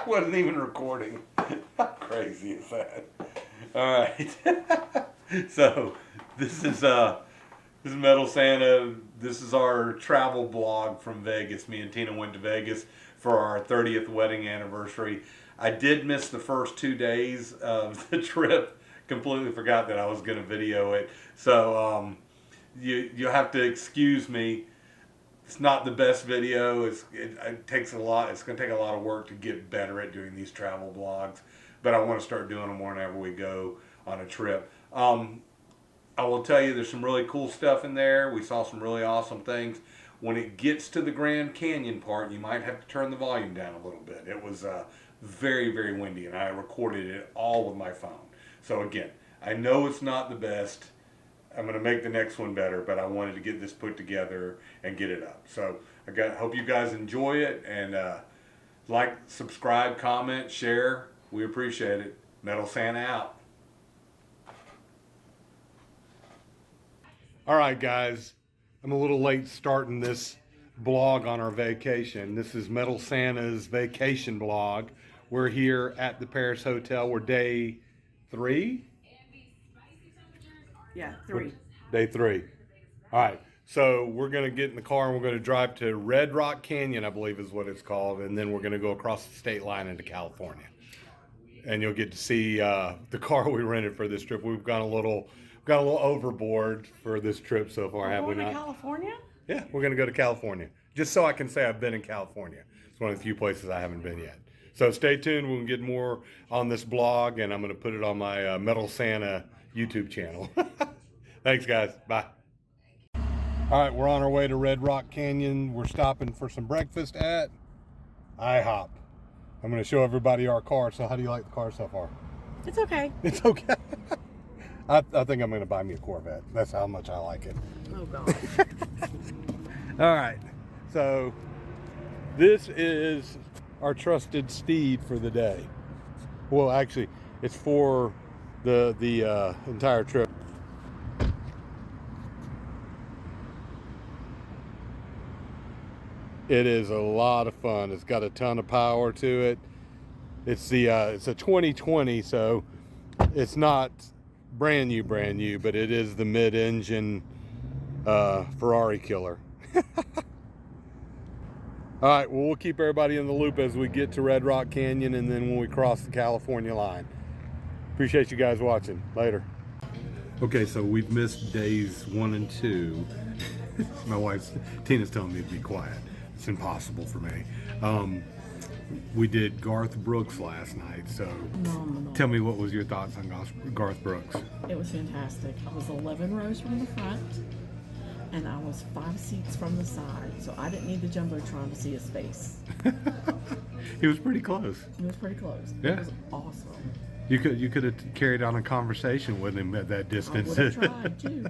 wasn't even recording. How crazy is that? All right. So this is Metal Santa. This is our travel blog from Vegas. Me and Tina went to Vegas for our 30th wedding anniversary. I did miss the first 2 days of the trip. Completely forgot that I was going to video it. So you'll have to excuse me. It's not the best video. It takes a lot. It's going to take a lot of work to get better at doing these travel blogs. But I want to start doing them whenever we go on a trip. I will tell you, there's some really cool stuff in there. We saw some really awesome things. When it gets to the Grand Canyon part, you might have to turn the volume down a little bit. It was very, very windy, and I recorded it all with my phone. So again, I know it's not the best. I'm going to make the next one better, but I wanted to get this put together and get it up. So hope you guys enjoy it, and like, subscribe, comment, share. We appreciate it. Metal Santa out. All right, guys. I'm a little late starting this blog on our vacation. This is Metal Santa's vacation blog. We're here at the Paris Hotel. We're day 3? Yeah, 3. Day 3. All right. So we're going to get in the car and we're going to drive to Red Rock Canyon, I believe is what it's called. And then we're going to go across the state line into California. And you'll get to see the car we rented for this trip. We've gone a little overboard for this trip so far, have we not? Going to California? Yeah, we're going to go to California. Just so I can say I've been in California. It's one of the few places I haven't been yet. So stay tuned. We'll get more on this blog, and I'm going to put it on my Metal Santa YouTube channel. Thanks, guys. Bye. All right, we're on our way to Red Rock Canyon. We're stopping for some breakfast at IHOP. I'm going to show everybody our car. So how do you like the car so far? It's okay. It's okay. I think I'm going to buy me a Corvette. That's how much I like it. Oh, God. All right. So this is our trusted steed for the day. Well, actually, it's for the entire trip. It is a lot of fun. It's got a ton of power to it. It's a 2020, so it's not brand new, but it is the mid-engine Ferrari killer. All right, well, we'll keep everybody in the loop as we get to Red Rock Canyon and then when we cross the California line. Appreciate you guys watching. Later. Okay, so we've missed days 1 and 2. My wife, Tina's telling me to be quiet. It's impossible for me. We did Garth Brooks last night, so tell me, what was your thoughts on Garth Brooks? It was fantastic. I was 11 rows from the front, and I was 5 seats from the side, so I didn't need the Jumbotron to see his face. He was pretty close. It was pretty close. Yeah. It was awesome. You could have carried on a conversation with him at that distance. I would have tried, too.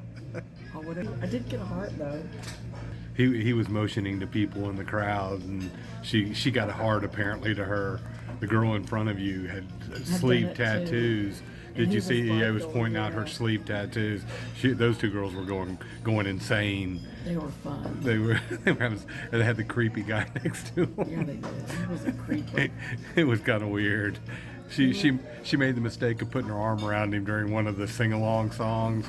I did get a heart, though. He was motioning to people in the crowd, and she got a heart apparently to her. The girl in front of you had sleeve tattoos. Did you see? I was pointing out her sleeve tattoos. Those 2 girls were going insane. They were fun. They had the creepy guy next to them. Yeah, they did. He was a creeper. It was kind of weird. She made the mistake of putting her arm around him during one of the sing-along songs.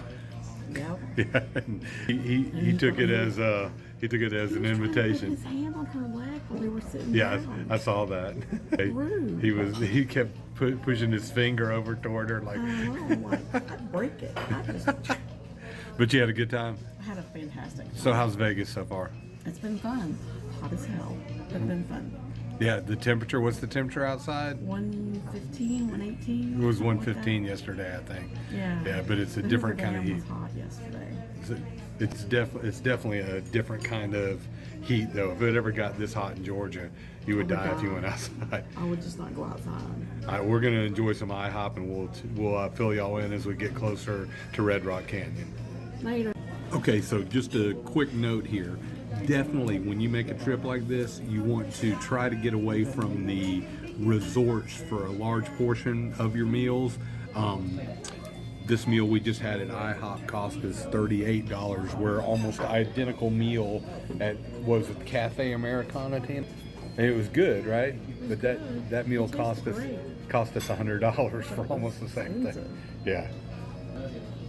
Yep. Yeah, and he took it as an invitation. His hand on her leg while we were sitting Yeah, down. I saw that. Rude. He kept pushing his finger over toward her like. I'd break it. But you had a good time. I had a fantastic time. So how's Vegas so far? It's been fun. Hot as hell. But been fun. Yeah, the temperature. What's the temperature outside? 115, 118. It was 115 yesterday, I think. Yeah. Yeah, but it's a different kind of heat. It was hot yesterday. It's definitely a different kind of heat, though. If it ever got this hot in Georgia, you would die if you went outside. I would just not go outside. All right, we're gonna enjoy some IHOP, and we'll fill y'all in as we get closer to Red Rock Canyon. Later. Okay, so just a quick note here. Definitely, when you make a trip like this, you want to try to get away from the resorts for a large portion of your meals. This meal we just had at IHOP cost us $38, where almost identical meal at, was it Cafe Americana, Tim? And it was good, right? was But good. that meal It tasted cost us $100 for But almost the it's same thing. expensive. Yeah.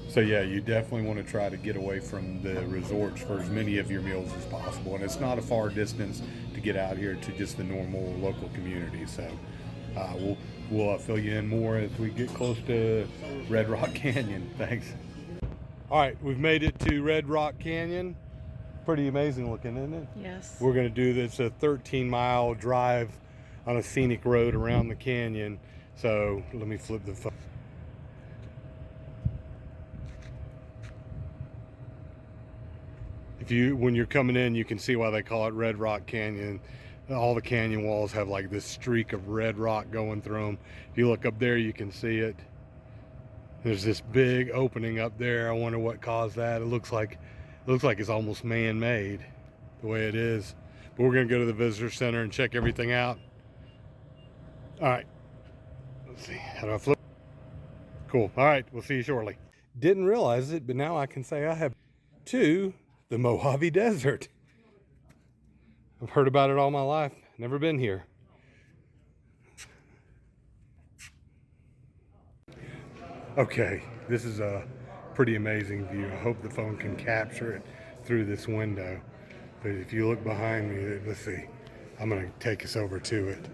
So yeah, you definitely want to try to get away from the resorts for as many of your meals as possible. And it's not a far distance to get out here to just the normal local community. So we'll fill you in more as we get close to Red Rock Canyon. Thanks. All right, we've made it to Red Rock Canyon. Pretty amazing looking, isn't it? Yes. We're going to do this a 13-mile drive on a scenic road around the canyon. So let me flip the phone. When you're coming in, you can see why they call it Red Rock Canyon. All the canyon walls have like this streak of red rock going through them. If you look up there, you can see it. There's this big opening up there. I wonder what caused that. It looks like it's almost man-made the way it is. But we're gonna go to the visitor center and check everything out. All right, let's see, how do I flip? Cool. All right, we'll see you shortly. Didn't realize it, but now I can say I have to the Mojave Desert. I've heard about it all my life, never been here. Okay, this is a pretty amazing view. I hope the phone can capture it through this window. But if you look behind me, let's see, I'm gonna take us over to it.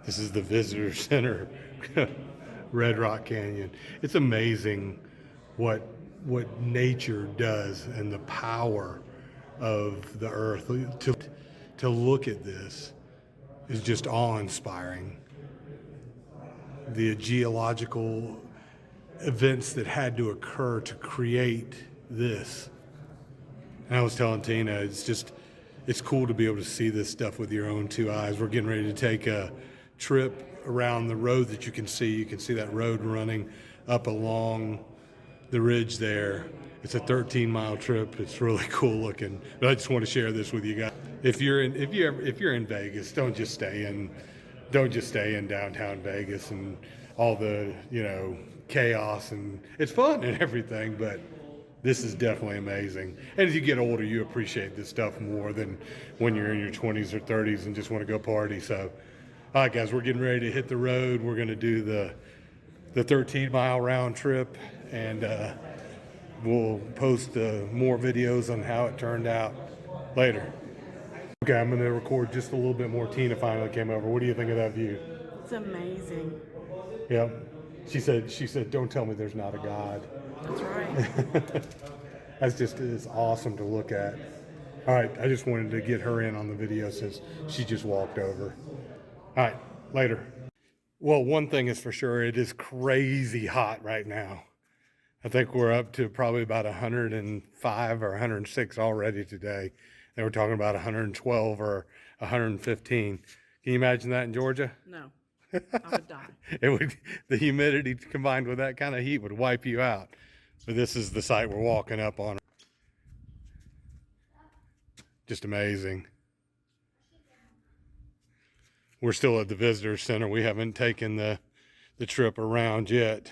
This is the visitor center, Red Rock Canyon. It's amazing what nature does and the power of the earth. To look at this is just awe-inspiring. The geological events that had to occur to create this. And I was telling Tina, it's cool to be able to see this stuff with your own two eyes. We're getting ready to take a trip around the road that you can see. You can see that road running up along the ridge there. It's a 13-mile trip. It's really cool looking. But I just want to share this with you guys. If you're in Vegas, don't just stay in downtown Vegas and all the, chaos, and it's fun and everything, but this is definitely amazing. And as you get older, you appreciate this stuff more than when you're in your 20s or 30s and just want to go party. So, all right, guys, we're getting ready to hit the road. We're going to do the 13-mile round trip, and we'll post more videos on how it turned out later. Okay, I'm going to record just a little bit more. Tina finally came over. What do you think of that view? It's amazing. Yep. She said, don't tell me there's not a God. That's right. It's awesome to look at. All right, I just wanted to get her in on the video since she just walked over. All right, later. Well, one thing is for sure, it is crazy hot right now. I think we're up to probably about 105 or 106 already today. They were talking about 112 or 115. Can you imagine that in Georgia? No, I would die. The humidity combined with that kind of heat would wipe you out. But this is the site we're walking up on. Just amazing. We're still at the visitor center. We haven't taken the trip around yet.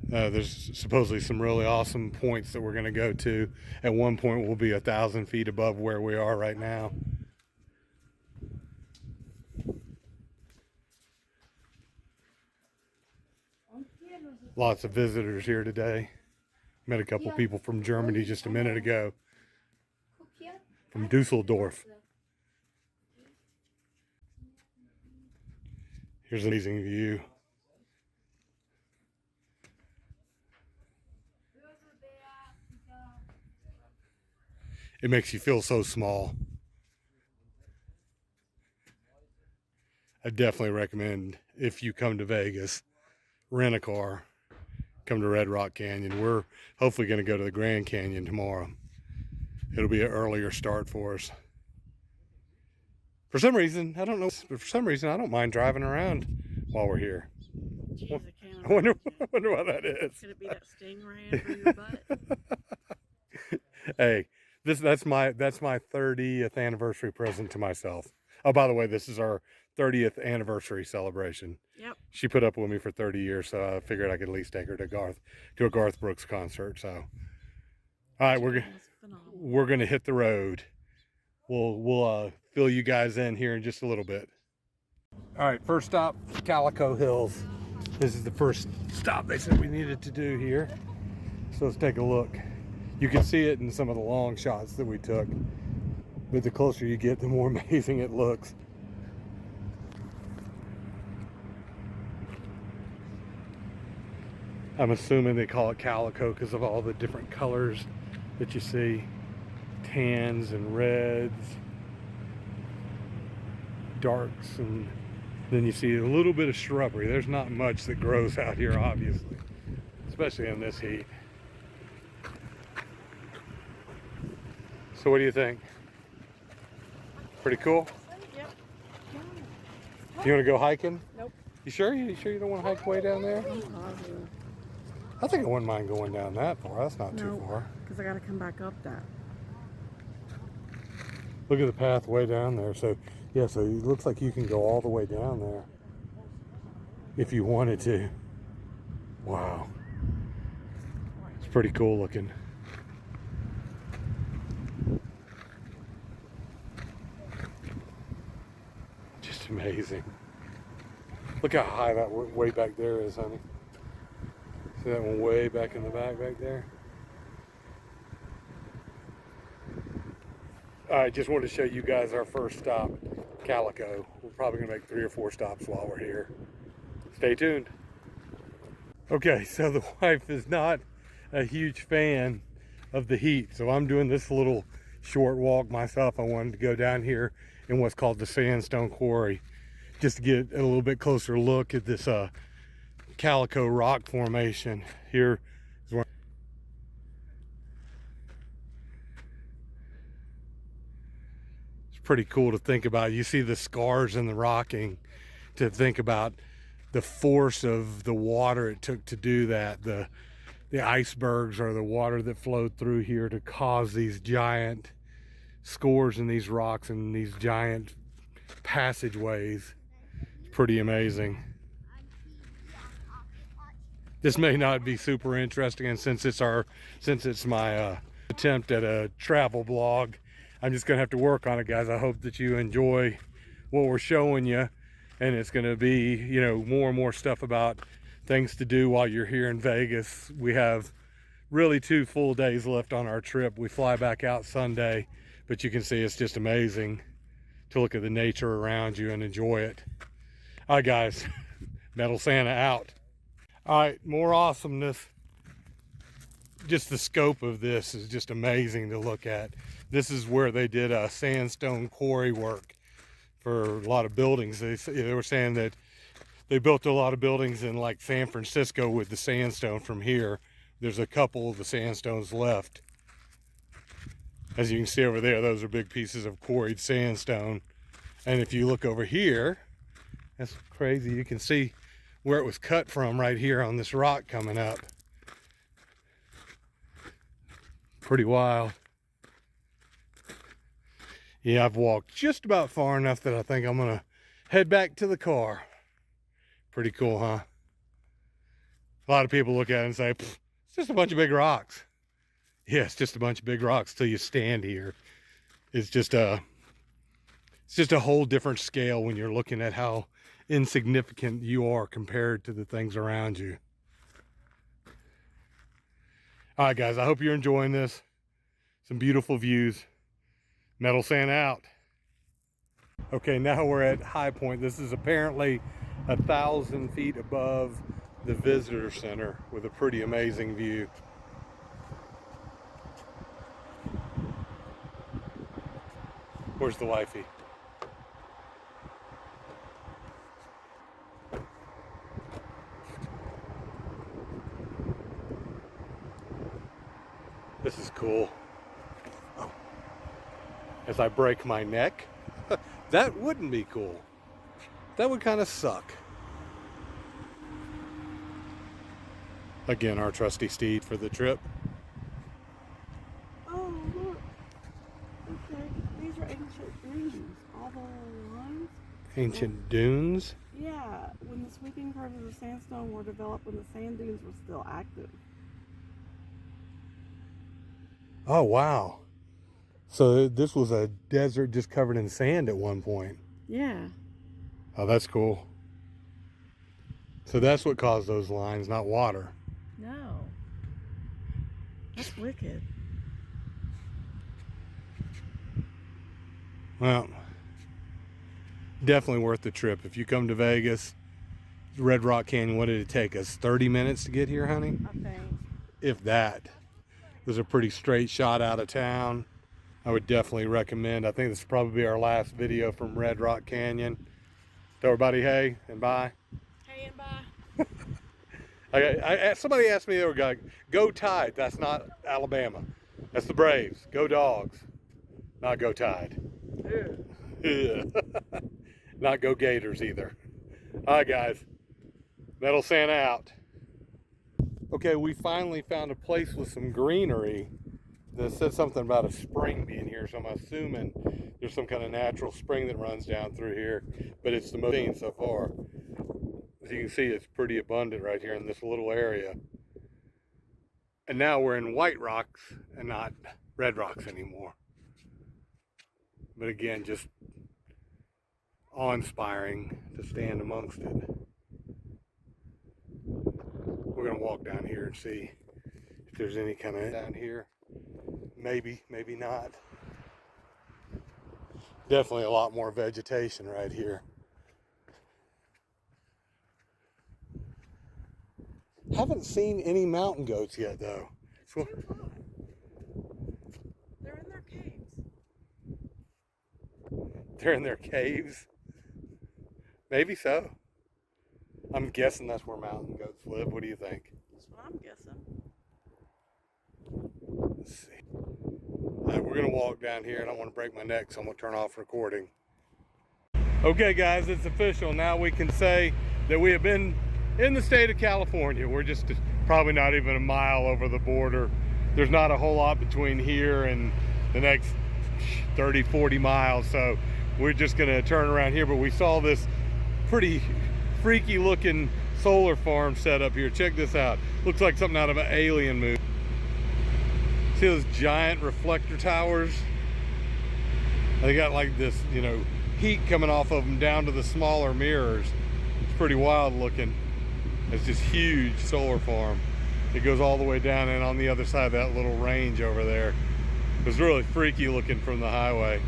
There's supposedly some really awesome points that we're going to go to. At one point, we'll be 1,000 feet above where we are right now. Lots of visitors here today. Met a couple people from Germany just a minute ago. From Dusseldorf. Here's an amazing view. It makes you feel so small. I definitely recommend, if you come to Vegas, rent a car, come to Red Rock Canyon. We're hopefully going to go to the Grand Canyon tomorrow. It'll be an earlier start for us. For some reason, I don't know, but for some reason, I don't mind driving around while we're here. Jeez, I can't I wonder imagine. why that is. Could it be that stingray under your butt? Hey, that's my 30th anniversary present to myself. Oh, by the way, this is our 30th anniversary celebration. Yep. She put up with me for 30 years, so I figured I could at least take her to a Garth Brooks concert. So, all right, we're gonna hit the road. we'll fill you guys in here in just a little bit. All right, first stop, Calico Hills. This is the first stop they said we needed to do here. So let's take a look. You can see it in some of the long shots that we took, but the closer you get, the more amazing it looks. I'm assuming they call it calico because of all the different colors that you see. Tans and reds, darks, and then you see a little bit of shrubbery. There's not much that grows out here, obviously, especially in this heat. So what do you think? Pretty cool? Yep. You want to go hiking? Nope. You sure? You sure you don't want to hike way down there? I'm positive. I think I wouldn't mind going down that far. That's not too far. Because I got to come back up that. Look at the path way down there. So, yeah, so it looks like you can go all the way down there if you wanted to. Wow. It's pretty cool looking. Just amazing. Look how high that way back there is, honey. See that one way back in the back there? All right, just wanted to show you guys our first stop, Calico. We're probably gonna make 3 or 4 stops while we're here. Stay tuned. Okay, so the wife is not a huge fan of the heat, so I'm doing this little short walk myself. I wanted to go down here in what's called the Sandstone Quarry, just to get a little bit closer look at this Calico rock formation. Here is where it's pretty cool to think about. You see the scars in the rocking, to think about the force of the water it took to do that. The icebergs or the water that flowed through here to cause these giant scores in these rocks and these giant passageways. It's pretty amazing. This may not be super interesting, and since it's my attempt at a travel blog, I'm just gonna have to work on it, guys. I hope that you enjoy what we're showing you, and it's gonna be, you know, more and more stuff about things to do while you're here in Vegas. We have really 2 full days left on our trip. We fly back out Sunday, but you can see it's just amazing to look at the nature around you and enjoy it. All right, guys, Metal Santa out. All right, more awesomeness. Just the scope of this is just amazing to look at. This is where they did a sandstone quarry work for a lot of buildings. They were saying that they built a lot of buildings in like San Francisco with the sandstone from here. There's a couple of the sandstones left. As you can see over there, those are big pieces of quarried sandstone. And if you look over here, that's crazy. You can see where it was cut from right here on this rock coming up. Pretty wild. Yeah, I've walked just about far enough that I think I'm gonna head back to the car. Pretty cool, huh? A lot of people look at it and say, it's just a bunch of big rocks. Yeah, it's just a bunch of big rocks till you stand here. It's just a whole different scale when you're looking at how insignificant you are compared to the things around you. All right, guys, I hope you're enjoying this. Some beautiful views. Metal Santa out. Okay, now we're at High Point. This is apparently 1,000 feet above the visitor center with a pretty amazing view. Where's the wifey? This is cool. Oh. As I break my neck, that wouldn't be cool. That would kind of suck. Again, our trusty steed for the trip. Oh, look. Okay, these are ancient dunes. All the lines. Ancient dunes? Yeah, when the sweeping curves of the sandstone were developed when the sand dunes were still active. Oh, wow. So this was a desert just covered in sand at one point. Yeah. Oh, that's cool. So that's what caused those lines, not water. No. That's wicked. Well, definitely worth the trip. If you come to Vegas, Red Rock Canyon, what did it take us? 30 minutes to get here, honey? I think. If that. It was a pretty straight shot out of town. I would definitely recommend. I think this will probably be our last video from Red Rock Canyon. Tell everybody hey and bye. Hey and bye. Somebody asked me the other guy, go Tide. That's not Alabama. That's the Braves. Go Dogs. Not go Tide. Yeah. Not go Gators either. All right, guys. Metal Santa out. Okay, we finally found a place with some greenery that said something about a spring being here, so I'm assuming there's some kind of natural spring that runs down through here, but it's the most seen so far. As you can see, it's pretty abundant right here in this little area. And now we're in white rocks and not red rocks anymore. But again, just awe-inspiring to stand amongst it. We're gonna walk down here and see if there's any kind of down here. Maybe, maybe not. Definitely a lot more vegetation right here. Haven't seen any mountain goats yet though. So, They're in their caves. they're in their caves. Maybe so. I'm guessing that's where mountain goats live. What do you think? That's what I'm guessing. Let's see. All right, we're gonna walk down here. I don't want to break my neck, so I'm gonna turn off recording. Okay, guys, it's official. Now we can say that we have been in the state of California. We're just probably not even a mile over the border. There's not a whole lot between here and the next 30, 40 miles. So we're just gonna turn around here, but we saw this pretty freaky looking solar farm set up here. Check this out. Looks like something out of an alien movie. See those giant reflector towers? They got like this, you know, heat coming off of them down to the smaller mirrors. It's pretty wild looking. It's just huge solar farm. It goes all the way down and on the other side of that little range over there. It was really freaky looking from the highway.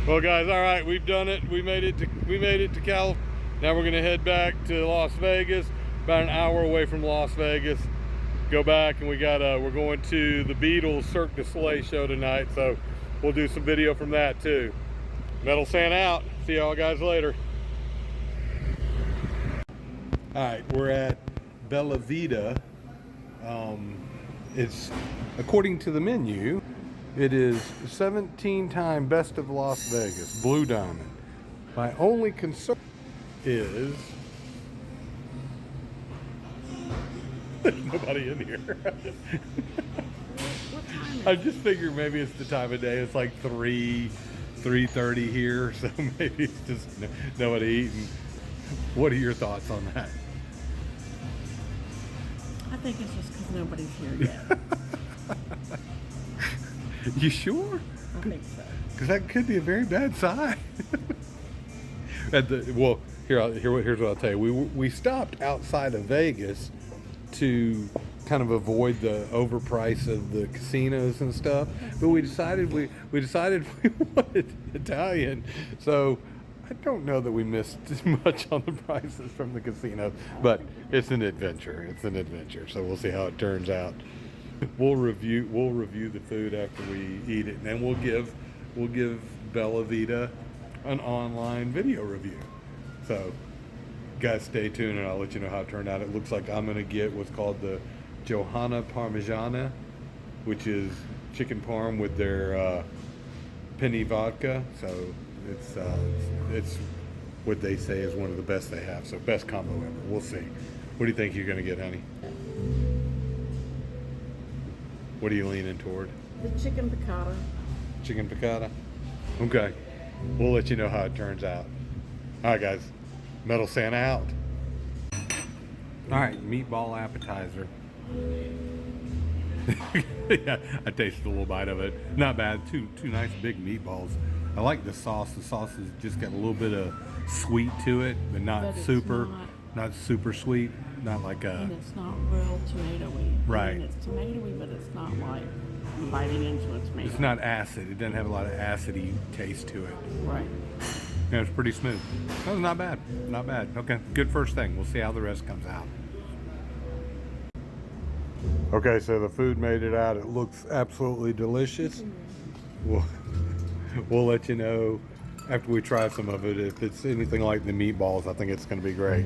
Well, guys, all right, we've done it. We made it to Cal. Now we're gonna head back to Las Vegas. About an hour away from Las Vegas. Go back and we're going to the Beatles Cirque du Soleil show tonight, so we'll do some video from that too. Metal Santa out. See y'all guys later. All right, we're at Bella Vita. It's, according to the menu, it is 17-time Best of Las Vegas, Blue Diamond. My only concern is there's nobody in here. What time is I just figured maybe it's the time of day. It's like 3:30 here, so maybe it's just nobody eating. What are your thoughts on that? I think it's just because nobody's here yet. You sure? I think so. Because that could be a very bad sign. Here's what I'll tell you. We stopped outside of Vegas to kind of avoid the overprice of the casinos and stuff, but we decided we wanted Italian, so I don't know that we missed much on the prices from the casino, but it's an adventure. So we'll see how it turns out. We'll review the food after we eat it, and then we'll give Bella Vita an online video review. So guys, stay tuned and I'll let you know how it turned out. It looks like I'm gonna get what's called the Johanna Parmigiana, which is chicken parm with their penny vodka. So it's what they say is one of the best they have. So best combo ever. We'll see. What do you think you're gonna get, honey? What are you leaning toward? The chicken piccata. Chicken piccata? Okay. We'll let you know how it turns out. All right, guys. Metal Santa out. All right, meatball appetizer. Yeah, I tasted a little bite of it. Not bad. Two nice big meatballs. I like the sauce. The sauce has just got a little bit of sweet to it, but not But it's super, not- not super sweet. Not like And a it's not real tomatoey. Right. I mean, it's tomatoey, but it's not like biting into a tomato. It's not acid. It doesn't have a lot of acidy taste to it. Right. Yeah, it's pretty smooth. That was not bad. Not bad. Okay, good first thing. We'll see how the rest comes out. Okay, so the food made it out. It looks absolutely delicious. We'll let you know after we try some of it. If it's anything like the meatballs, I think it's going to be great.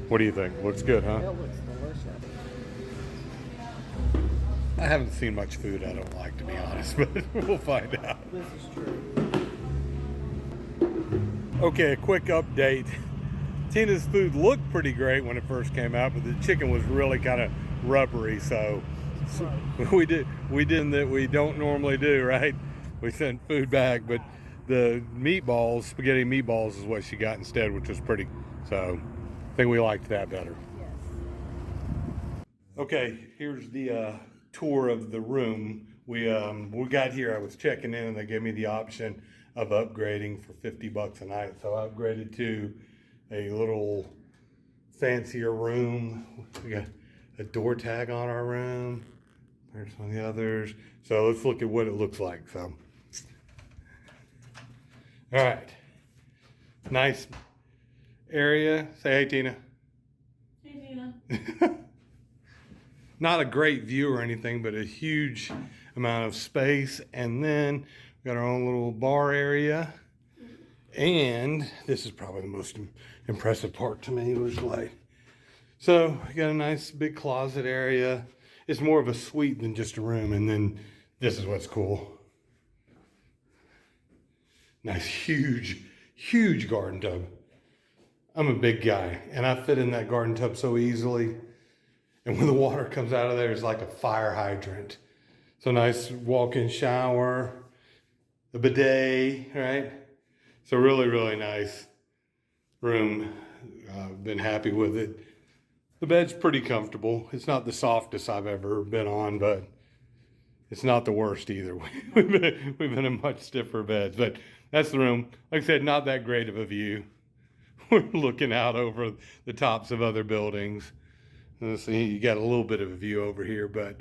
What do you think? Looks good, huh? It looks delicious. I haven't seen much food I don't like, to be honest, but we'll find out. This is true. Okay, a quick update. Tina's food looked pretty great when it first came out, but the chicken was really kind of rubbery, so we did that we don't normally do, right? We sent food back, but the meatballs, spaghetti meatballs, is what she got instead, which was pretty. So I think we liked that better. Okay, here's the tour of the room. We got here. I was checking in, and they gave me the option of upgrading for $50 a night. So I upgraded to a little fancier room. We got a door tag on our room. There's some of the others. So let's look at what it looks like. So, all right, nice area. Say hey, Tina. Hey, Tina. Not a great view or anything, but a huge amount of space. And then we got our own little bar area. And this is probably the most impressive part to me, was like, so we got a nice big closet area. It's more of a suite than just a room. And then this is what's cool. Nice, huge garden tub. I'm a big guy, and I fit in that garden tub so easily. And when the water comes out of there, it's like a fire hydrant. So nice walk-in shower, a bidet, right? So really nice room. Been happy with it. The bed's pretty comfortable. It's not the softest I've ever been on, but it's not the worst either. We've been in much stiffer beds, but that's the room. Like I said, not that great of a view. We're looking out over the tops of other buildings. Let's see, you got a little bit of a view over here, but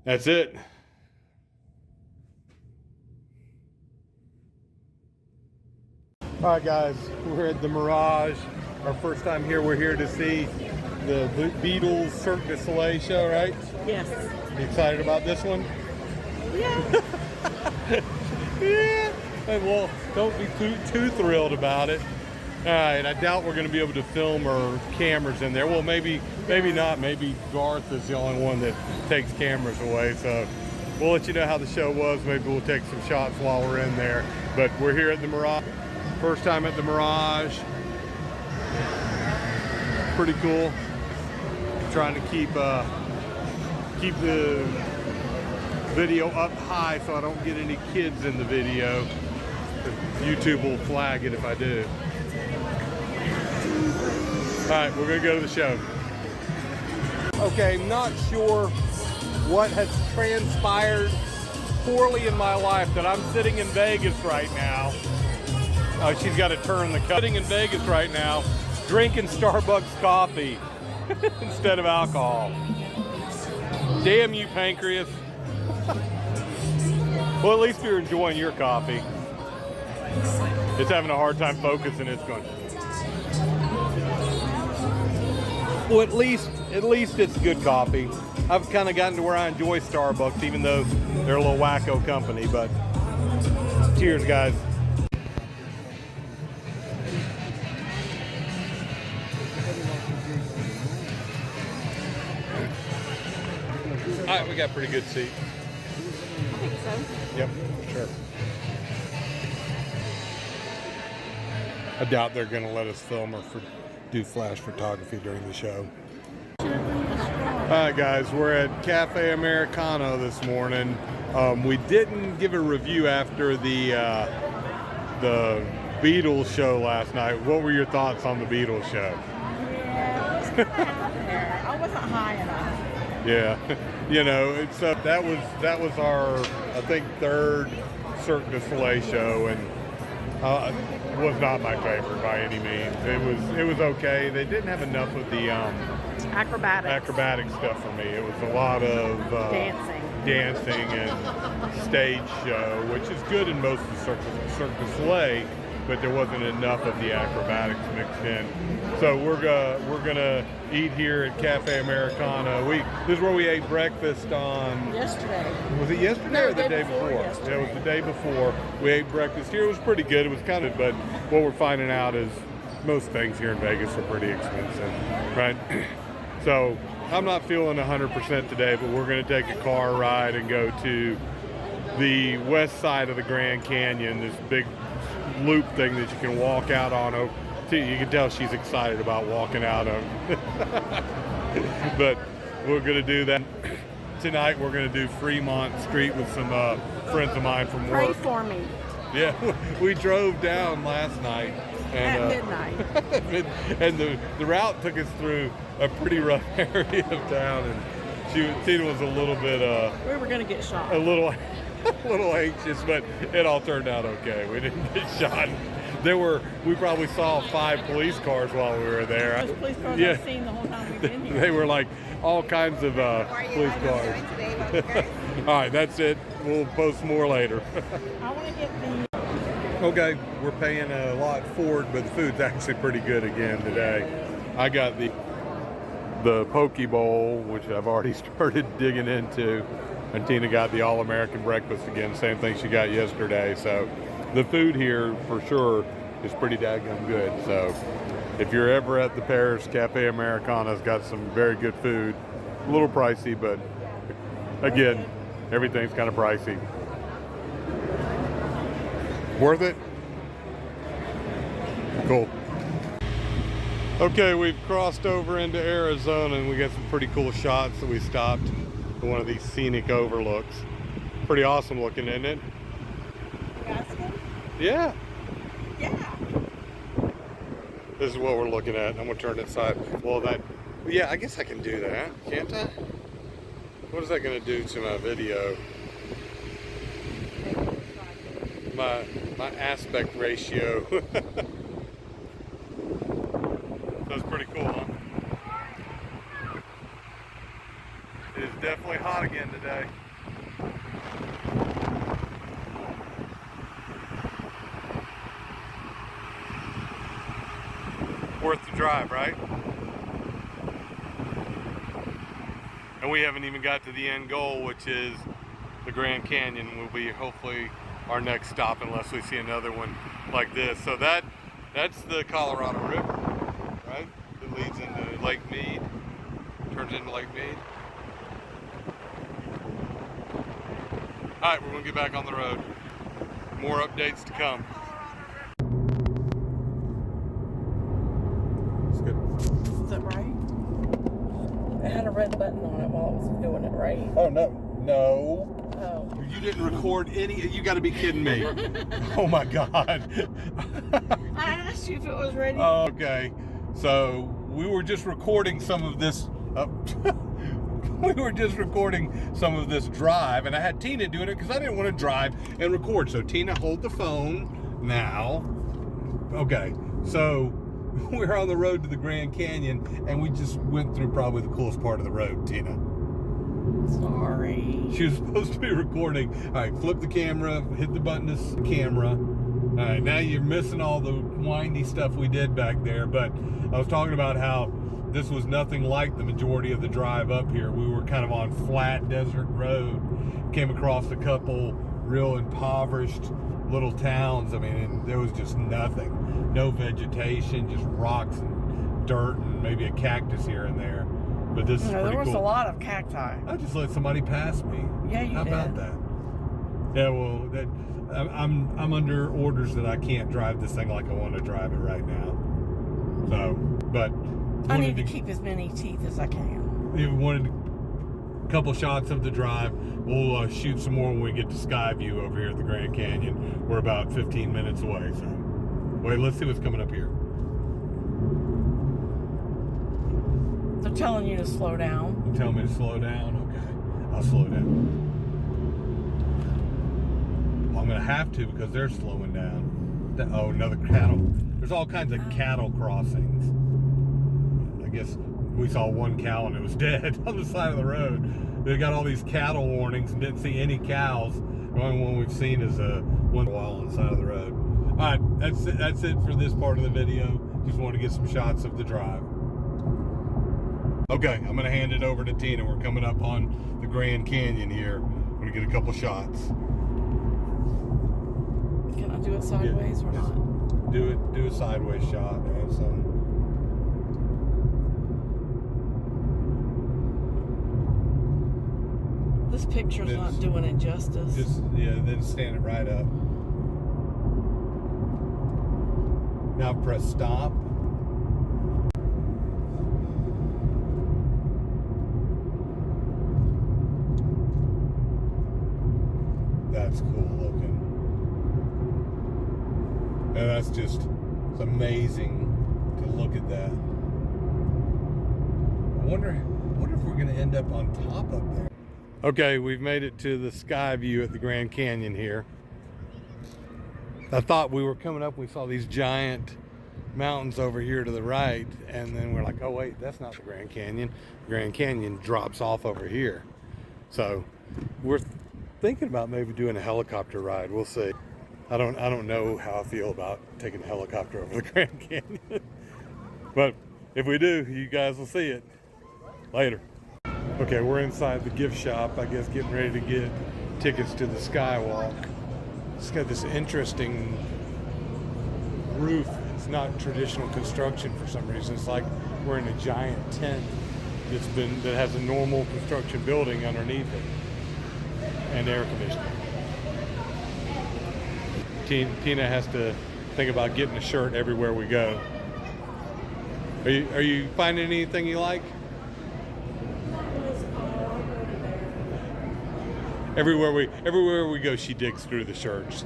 that's it. All right, guys, we're at the Mirage. Our first time here. We're here to see the Beatles Cirque du Soleil show, right? Yes. You excited about this one? Yeah. Yeah. Well, don't be too thrilled about it. All right, I doubt we're going to be able to film our cameras in there. Well, maybe not. Maybe Garth is the only one that takes cameras away. So we'll let you know how the show was. Maybe we'll take some shots while we're in there. But we're here at the Mirage. First time at the Mirage. Pretty cool. Trying to keep the video up high so I don't get any kids in the video. YouTube will flag it if I do. All right, we're gonna go to the show. Okay, not sure what has transpired poorly in my life that I'm sitting in Vegas right now. Oh, she's got to turn the cup. Sitting in Vegas right now, drinking Starbucks coffee instead of alcohol. Damn you, pancreas. Well, at least you're enjoying your coffee. It's having a hard time focusing. It's going. Well, at least it's good coffee. I've kind of gotten to where I enjoy Starbucks, even though they're a little wacko company. But cheers, guys. All right, we got pretty good seats. I think so. Yep, sure. I doubt they're going to let us film or do flash photography during the show. All right, guys, we're at Cafe Americano this morning. We didn't give a review after the Beatles show last night. What were your thoughts on the Beatles show? Yeah, it was kind of up there. I wasn't high enough. Yeah, you know, it's that was our, I think, third Cirque du Soleil show, and was not my favorite by any means. It was okay. They didn't have enough of the acrobatic stuff for me. It was a lot of dancing and stage show, which is good in most of the Cirque du Soleil, but there wasn't enough of the acrobatics mixed in. So we're gonna eat here at Cafe Americana. This is where we ate breakfast on yesterday. Was it yesterday No, or the day before? yesterday. Yeah, it was the day before. We ate breakfast here. It was pretty good. It was kind of, but what we're finding out is most things here in Vegas are pretty expensive, right? So I'm not feeling 100% today, but we're going to take a car ride and go to the west side of the Grand Canyon, this big loop thing that you can walk out on. You can tell she's excited about walking out of. But we're going to do that. Tonight we're going to do Fremont Street with some friends of mine from work. Pray for me. Yeah, we drove down last night. And, at midnight. And the route took us through a pretty rough area of town, and Tina was a little bit we were going to get shot. a little anxious, but it all turned out okay. We didn't get shot. We probably saw 5 police cars while we were there. Those police cars I've seen the whole time we've been here. They were like all kinds of police cars. All right, that's it. We'll post more later. I want to get the... Okay, we're paying a lot for it, but the food's actually pretty good again today. I got the poke bowl, which I've already started digging into, and Tina got the all-American breakfast again, same thing she got yesterday. So the food here for sure is pretty daggone good. So if you're ever at the Paris Cafe Americana's got some very good food. A little pricey, but again, everything's kind of pricey. Worth it? Cool. Okay, we've crossed over into Arizona and we got some pretty cool shots that we stopped at one of these scenic overlooks. Pretty awesome looking, isn't it? Yeah. Yeah. This is what we're looking at. I'm gonna turn it side. Well, yeah, I guess I can do that, can't I? What is that gonna do to my video? My aspect ratio. That's pretty cool, huh? It is definitely hot again today. Worth the drive, right? And we haven't even got to the end goal, which is the Grand Canyon. Will be hopefully our next stop unless we see another one like this. So that's the Colorado River, right? It leads into Lake Mead, turns into Lake Mead. All right, we're gonna get back on the road. More updates to come. It's good. Is that right? It had a red button on it while I was doing it, right? Oh, no. Oh. You didn't record any, you gotta be kidding me. Oh my God. I asked you if it was ready. Okay, so we were just recording some of this, drive, and I had Tina doing it because I didn't want to drive and record. So Tina, hold the phone now. Okay, so we're on the road to the Grand Canyon, and we just went through probably the coolest part of the road, Tina. Sorry. She was supposed to be recording. All right, flip the camera, hit the button to camera. All right, now you're missing all the windy stuff we did back there, but I was talking about how this was nothing like the majority of the drive up here. We were kind of on flat desert road, came across a couple real impoverished little towns. I mean, and there was just nothing. No vegetation, just rocks and dirt and maybe a cactus here and there. But this is pretty cool. There was a lot of cacti. I just let somebody pass me. Yeah, you How did. about that? Yeah, well, I'm under orders that I can't drive this thing like I want to drive it right now. So, but I need to keep as many teeth as I can. We wanted a couple shots of the drive. We'll shoot some more when we get to Skyview over here at the Grand Canyon. We're about 15 minutes away. So, wait, let's see what's coming up here. They're telling you to slow down. You tell me to slow down? Okay. I'll slow down. Well, I'm going to have to because they're slowing down. Oh, another cattle. There's all kinds of cattle crossings. I guess we saw one cow and it was dead on the side of the road. They got all these cattle warnings and didn't see any cows. The only one we've seen is one while on the side of the road. All right, that's it for this part of the video. Just wanted to get some shots of the drive. Okay, I'm gonna hand it over to Tina. We're coming up on the Grand Canyon here. I'm gonna get a couple shots. Can I do it sideways or not? Do a sideways shot and some. This picture's not doing it justice. Then stand it right up. Now press stop. That's cool looking. And that's just, it's amazing to look at that. I wonder if we're gonna end up on top up there. Okay, we've made it to the sky view at the Grand Canyon here. I thought we were coming up, we saw these giant mountains over here to the right, and then we're like, oh wait, that's not the Grand Canyon. The Grand Canyon drops off over here. So we're thinking about maybe doing a helicopter ride. We'll see. I don't know how I feel about taking a helicopter over the Grand Canyon. But if we do, you guys will see it later. Okay, we're inside the gift shop, I guess, getting ready to get tickets to the Skywalk. It's got this interesting roof. It's not traditional construction for some reason. It's like we're in a giant tent that has a normal construction building underneath it and air conditioning. Tina has to think about getting a shirt everywhere we go. Are you finding anything you like? Everywhere we go, she digs through the shirts.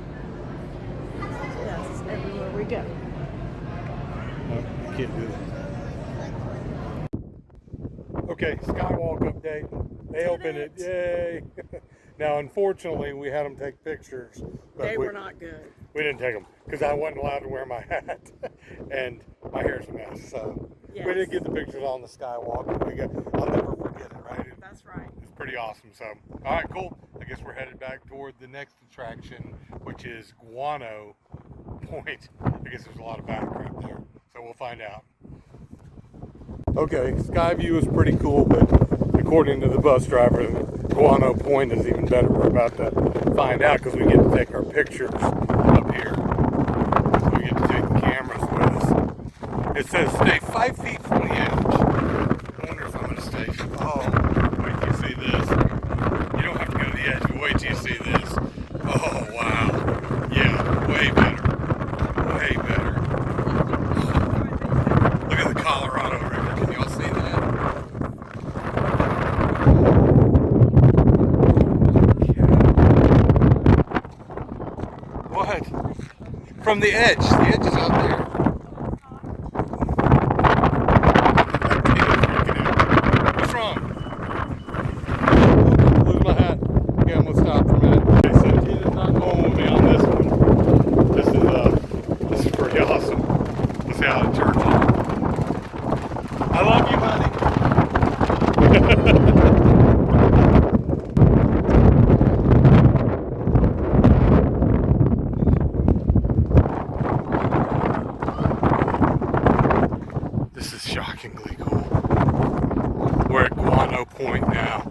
Yes, everywhere we go. Oh, can't do that. Okay, Skywalk update. They opened it. Yay! Now, unfortunately, we had them take pictures. But They were not good. We didn't take them because I wasn't allowed to wear my hat, and my hair's a mess. So Yes. we didn't get the pictures on the Skywalk. I'll never forget it. Right? That's right. It's pretty awesome. So, all right, cool. I guess we're headed back toward the next attraction, which is Guano Point. I guess there's a lot of background there, so we'll find out. Okay, sky view is pretty cool, but according to the bus driver, Guano Point is even better. We're about to find out because we get to take our pictures up here. So we get to take the cameras with us. It says stay 5 feet from the edge. I wonder if I'm going to stay. Oh, wait till you see this. You don't have to go to the edge, but wait till you see this. Oh, wow. Yeah, way better. Way better. Look at the Colorado River. Can y'all see that? What? From the edge. The edge is out there. What's wrong? Lose my hat. Okay, I'm gonna stop for a minute. Okay, so Tina's not going with me on this one. This is pretty awesome. Let's see how it turns on. I love you, honey. This is shockingly cool. We're at Guano Point now,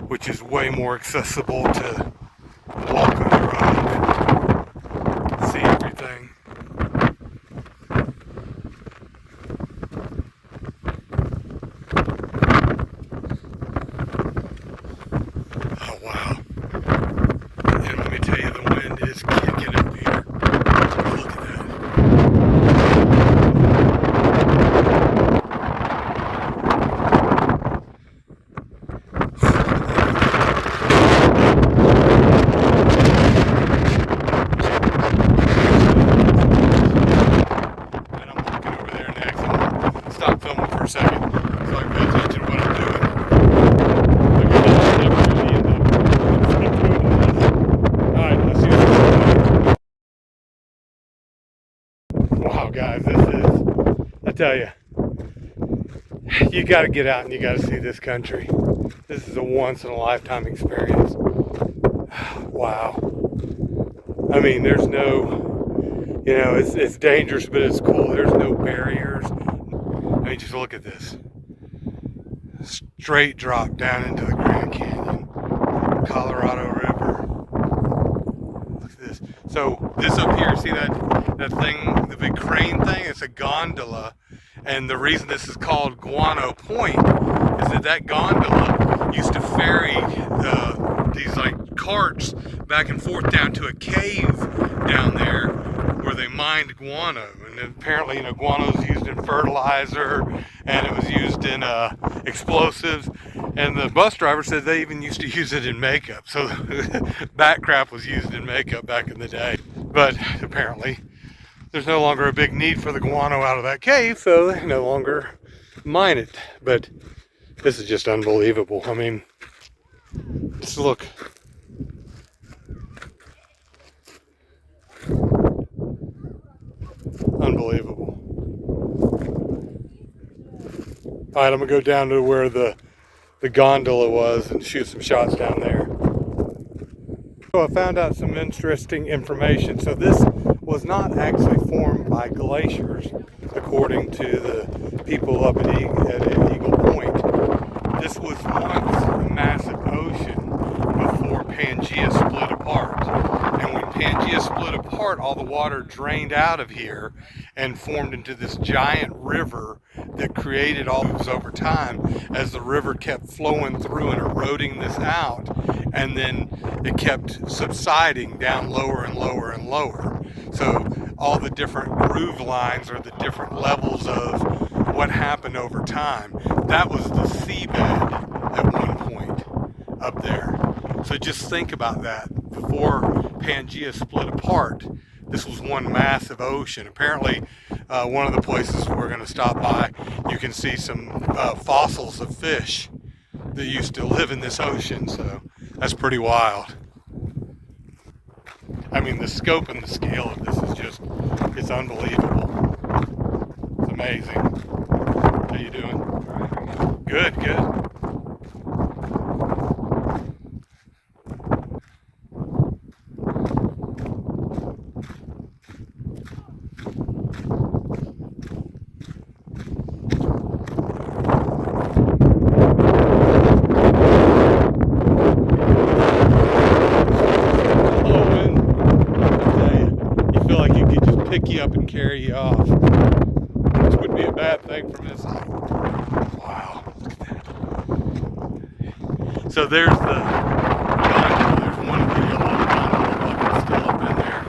which is way more accessible to walk on the ride and see everything. Oh wow. And let me tell you, the wind is kicking up here. Look at that. Wow, guys, this is, I tell you, you got to get out and you got to see this country. This is a once in a lifetime experience. Wow. I mean, there's no, you know, it's dangerous, but it's cool. There's no barriers. I mean, just look at this. Straight drop down into the Grand Canyon, Colorado River. Look at this. So this up here, see that thing, the big crane thing? It's a gondola. And the reason this is called Guano Point is that gondola used to ferry these like carts back and forth down to a cave down there where they mined guano. And apparently, you know, guano is used in fertilizer and it was used in explosives. And the bus driver said they even used to use it in makeup. So bat crap was used in makeup back in the day. But apparently, there's no longer a big need for the guano out of that cave, so they no longer mine it. But this is just unbelievable. I mean, just look. Unbelievable. All right, I'm gonna go down to where the gondola was and shoot some shots down there. So I found out some interesting information. So this was not actually formed by glaciers, according to the people up at Eagle Point. This was once a massive ocean before Pangea split apart. And when Pangea split apart, all the water drained out of here and formed into this giant river that created all moves over time as the river kept flowing through and eroding this out. And then it kept subsiding down lower and lower and lower. So all the different groove lines or the different levels of what happened over time, that was the seabed at one point up there. So just think about that. Before Pangea split apart, this was one massive ocean. Apparently, one of the places we're going to stop by, you can see some fossils of fish that used to live in this ocean. So that's pretty wild. I mean, the scope and the scale of this is just, it's unbelievable. It's amazing. How you doing? Good, good. Pick you up and carry you off, which would be a bad thing from this height. Wow, look at that. So there's the gondola. There's one of the yellow gondola buckets still up in there.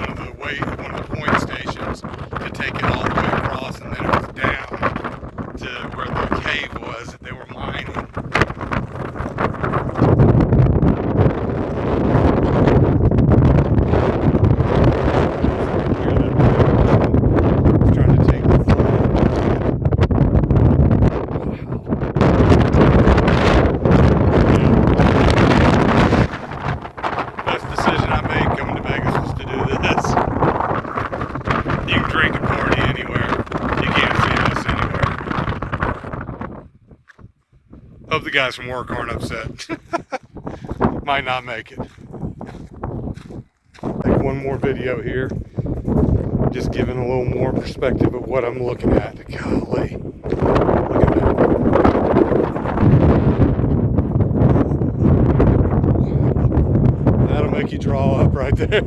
And there's one of the point stations to take it all the way across, and then it was down to where the cave was that they were mining. Hope the guys from work aren't upset. Might not make it. Take one more video here. Just giving a little more perspective of what I'm looking at. Golly. Look at that. That'll make you draw up right there.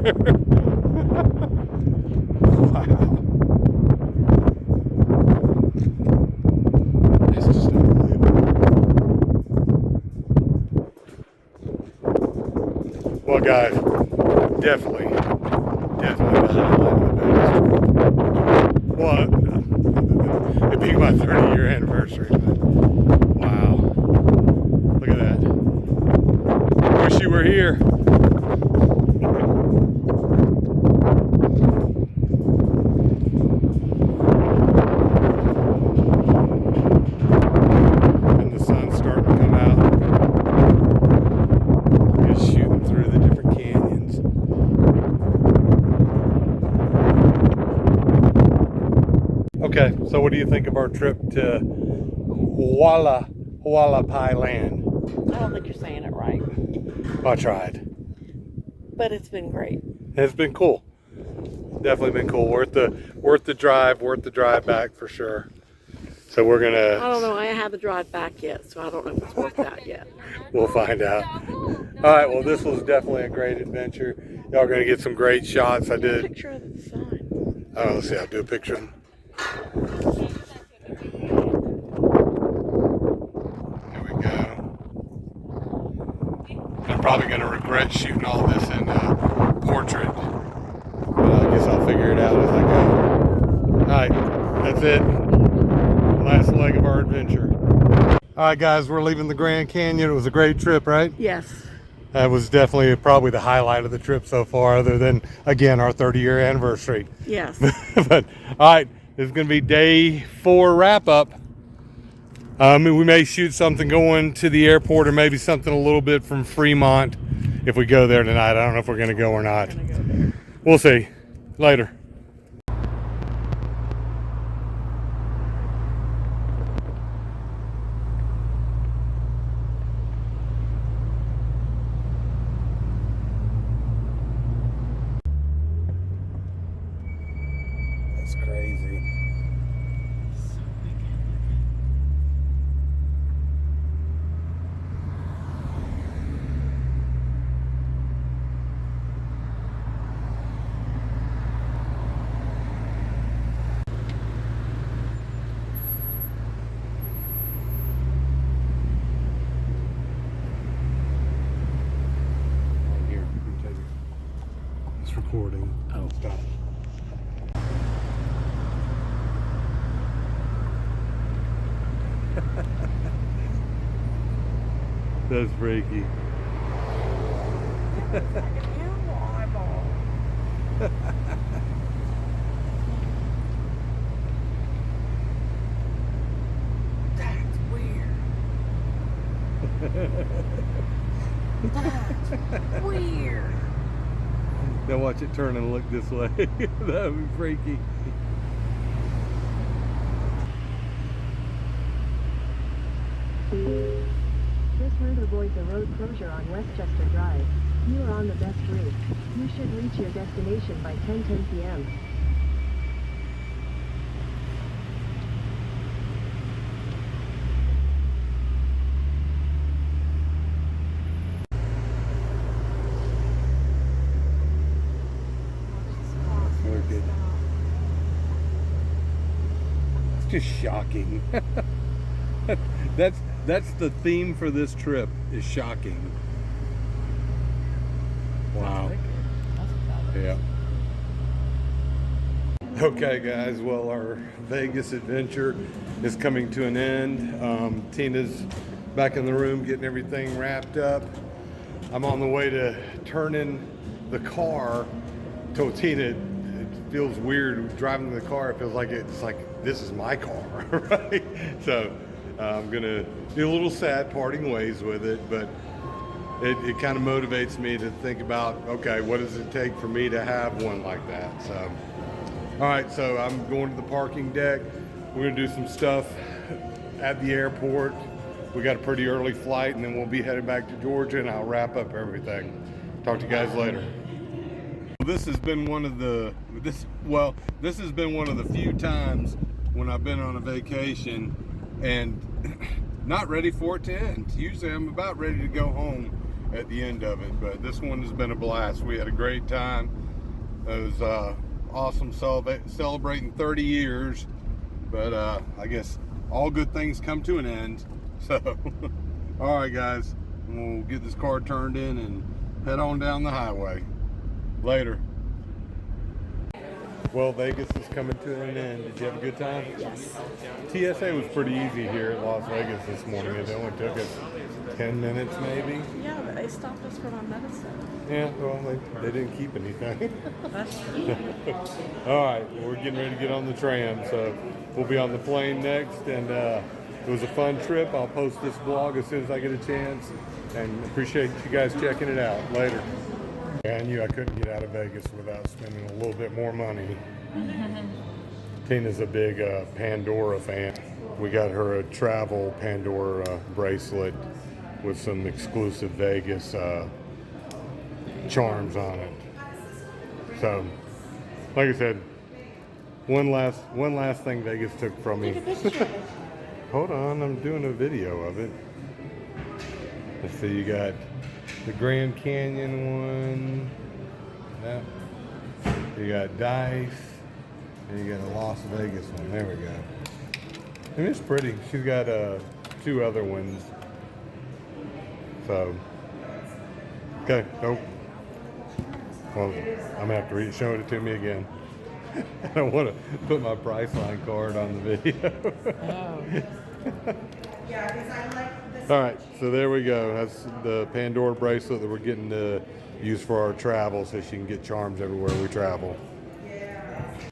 Wow. It's just unbelievable. Well, guys, definitely the highlight of the Vegas trip. Well, it being my 30-year anniversary, but wow. Look at that. Wish you were here. And the sun's starting to come out. Just shooting through the different canyons. Okay, so what do you think of our trip to Hualapai Land? I don't think you're saying it right, I tried. but it's been great. It's been cool. Definitely been cool. Worth the drive back for sure. So we're I gonna. don't know. I haven't drive back yet, so I don't know if it's worth that yet. We'll find out. All right. Well, this was definitely a great adventure. Y'all are gonna get some great shots. I did. Picture of the sign. Oh, let's see. I'll do a picture of them. Here we go. I'm probably gonna regret shooting all this in portrait. But I guess I'll figure it out as I go. All right. That's it. Last leg of our adventure. All right, guys, we're leaving the Grand Canyon. It was a great trip, right? Yes. That was definitely probably the highlight of the trip so far, other than, again, our 30-year anniversary. Yes. But, all right, this is going to be day 4 wrap-up. We may shoot something going to the airport or maybe something a little bit from Fremont if we go there tonight. I don't know if we're going to go or not. We'll see. Later. That's crazy. Here, you can take it. It's recording. Oh. Stop. That's freaky. That's weird. That's weird. Now watch it turn and look this way. That would be freaky. This route avoids a road closure on Westchester Drive. You are on the best route. You should reach your destination by 10:10 p.m. Wicked. It's just shocking. That's the theme for this trip, is shocking. Wow. Yeah. Okay, guys. Well, our Vegas adventure is coming to an end. Tina's back in the room getting everything wrapped up. I'm on the way to turn in the car. Told Tina it feels weird driving the car. It feels like it's like this is my car, right? So I'm gonna be a little sad parting ways with it, but it kind of motivates me to think about, okay, what does it take for me to have one like that? So, all right, so I'm going to the parking deck. We're gonna do some stuff at the airport. We got a pretty early flight, and then we'll be headed back to Georgia, and I'll wrap up everything. Talk to you guys later. This has been one of the few times when I've been on a vacation and not ready for it to end. Usually I'm about ready to go home at the end of it, but this one has been a blast. We had a great time. It was awesome celebrating 30 years, but I guess all good things come to an end. So, all right, guys, we'll get this car turned in and head on down the highway. Later. Well, Vegas is coming to an end. Did you have a good time? Yes. TSA was pretty easy here at Las Vegas this morning. It only took us 10 minutes maybe. Yeah, but they stopped us for my medicine. Yeah, well, they didn't keep anything. That's All right, well, we're getting ready to get on the tram, so we'll be on the plane next. And it was a fun trip. I'll post this vlog as soon as I get a chance, and appreciate you guys checking it out. Later. I knew I couldn't get out of Vegas without spending a little bit more money. Tina's a big Pandora fan. We got her a travel Pandora bracelet with some exclusive Vegas charms on it. So, like I said, one last thing Vegas took from me. Hold on, I'm doing a video of it. Let's see, you got the Grand Canyon one. Yep. You got Dice. And you got a Las Vegas one. There we go. And it's pretty. She's got two other ones. So, okay, nope. Well, I'm gonna have to show it to me again. I don't want to put my Priceline card on the video. Oh. All right, so there we go. That's the Pandora bracelet that we're getting to use for our travel, so she can get charms everywhere we travel.